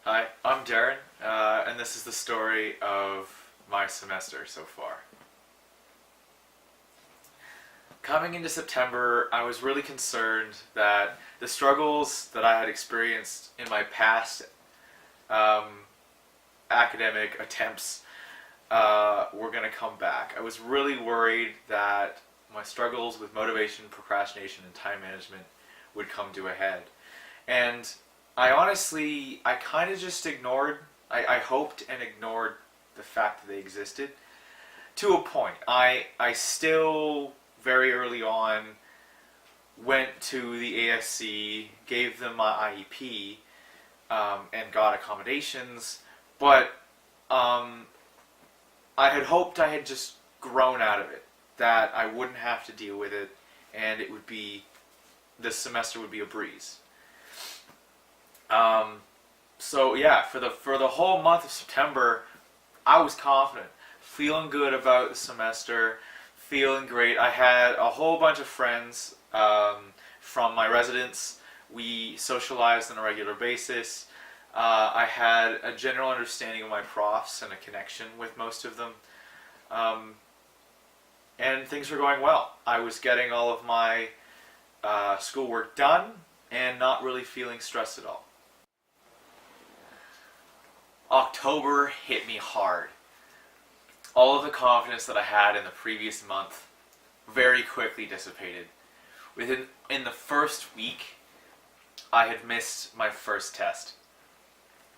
Hi, I'm Darren, and this is the story of my semester so far. Coming into September, I was really concerned that the struggles that I had experienced in my past um, academic attempts were going to come back. I was really worried that my struggles with motivation, procrastination, and time management would come to a head. And I kind of just ignored, I hoped and ignored the fact that they existed to a point. I still, very early on, went to the ASC, gave them my IEP, and got accommodations, but I had hoped I had just grown out of it, that I wouldn't have to deal with it, and this semester would be a breeze. So yeah, for the whole month of September, I was confident, feeling good about the semester, feeling great. I had a whole bunch of friends from my residence. We socialized on a regular basis. I had a general understanding of my profs and a connection with most of them. And things were going well. I was getting all of my schoolwork done and not really feeling stressed at all. October hit me hard. All of the confidence that I had in the previous month very quickly dissipated. In the first week, I had missed my first test.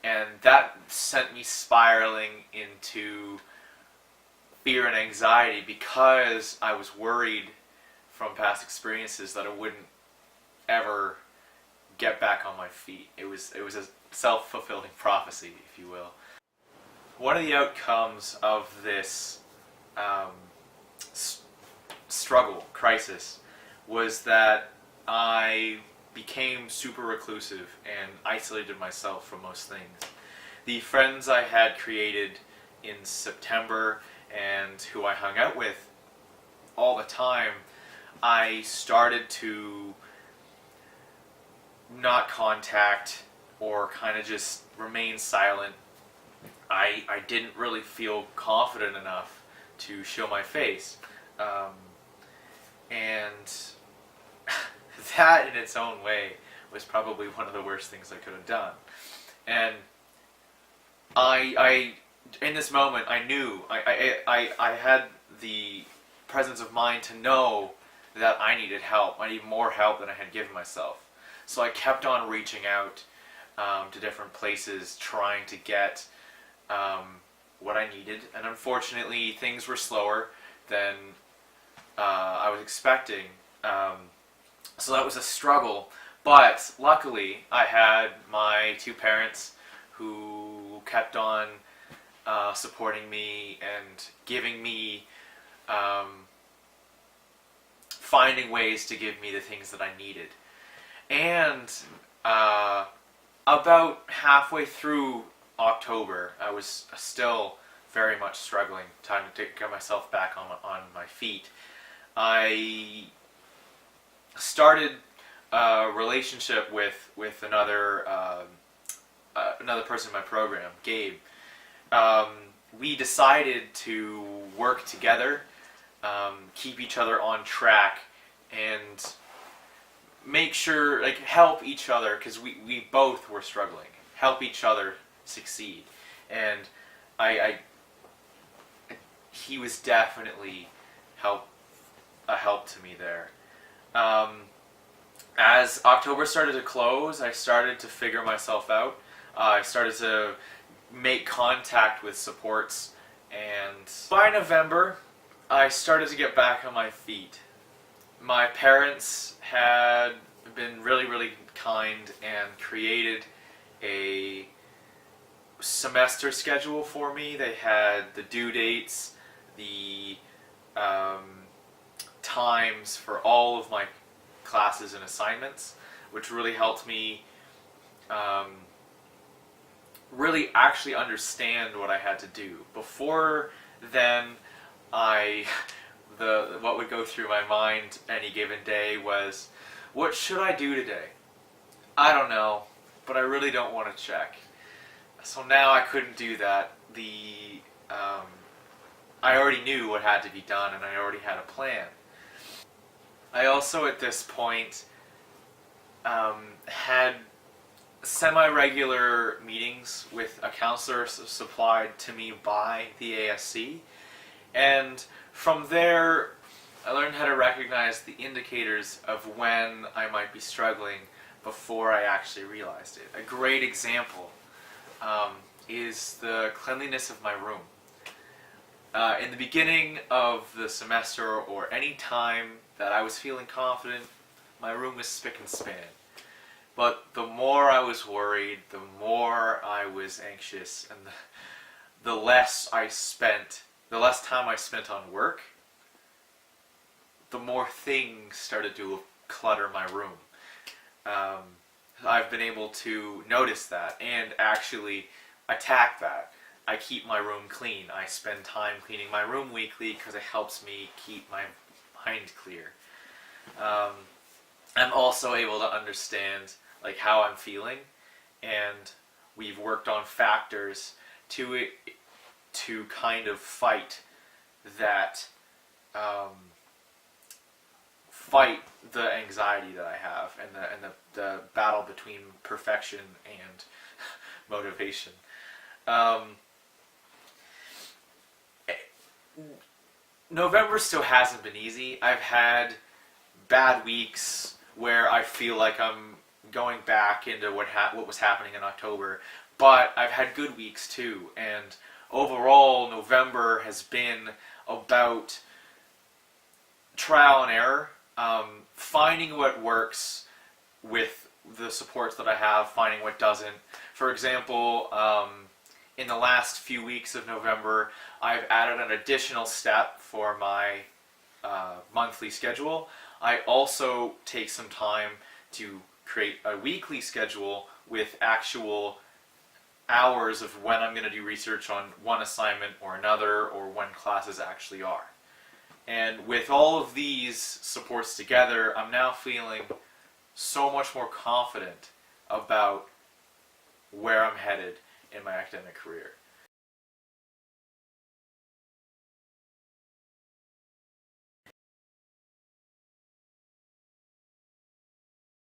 And that sent me spiraling into fear and anxiety because I was worried from past experiences that I wouldn't ever get back on my feet. It was a self-fulfilling prophecy, if you will. One of the outcomes of this crisis, was that I became super reclusive and isolated myself from most things. The friends I had created in September and who I hung out with all the time, I started to not contact or kind of just remain silent. I didn't really feel confident enough to show my face. And that in its own way was probably one of the worst things I could have done. And I in this moment, I knew, I had the presence of mind to know that I needed help. I needed more help than I had given myself. So I kept on reaching out to different places, trying to get what I needed. And unfortunately, things were slower than I was expecting. So that was a struggle. But luckily, I had my two parents who kept on supporting me and giving me, finding ways to give me the things that I needed. And about halfway through October, I was still very much struggling, trying to get myself back on my feet. I started a relationship with another person in my program, Gabe. We decided to work together, keep each other on track, and make sure, help each other, because we both were struggling. Help each other succeed. And he was definitely a help to me there. As October started to close, I started to figure myself out. I started to make contact with supports, and by November, I started to get back on my feet. My parents had been really, really kind and created a semester schedule for me. They had the due dates, the times for all of my classes and assignments, which really helped me really actually understand what I had to do. Before then, what would go through my mind any given day was, what should I do today? I don't know, but I really don't want to check. So now I couldn't do that. I already knew what had to be done, and I already had a plan. I also, at this point, had semi-regular meetings with a counselor supplied to me by the ASC, and from there, I learned how to recognize the indicators of when I might be struggling before I actually realized it. A great example is the cleanliness of my room. In the beginning of the semester, or any time that I was feeling confident, my room was spick and span. But the more I was worried, the more I was anxious, and the less time I spent on work, the more things started to clutter my room. Um, I've been able to notice that and actually attack that. I keep my room clean. I spend time cleaning my room weekly because it helps me keep my mind clear. Um, I'm also able to understand like how I'm feeling, and we've worked on factors to kind of that um, fight the anxiety that I have, and the battle between perfection and motivation. Um, November still hasn't been easy. I've had bad weeks where I feel like I'm going back into what was happening in October, but I've had good weeks too. And overall, November has been about trial and error, finding what works with the supports that I have, finding what doesn't. For example, in the last few weeks of November, I've added an additional step for my monthly schedule. I also take some time to create a weekly schedule with actual hours of when I'm going to do research on one assignment or another, or when classes actually are. And with all of these supports together, I'm now feeling so much more confident about where I'm headed in my academic career.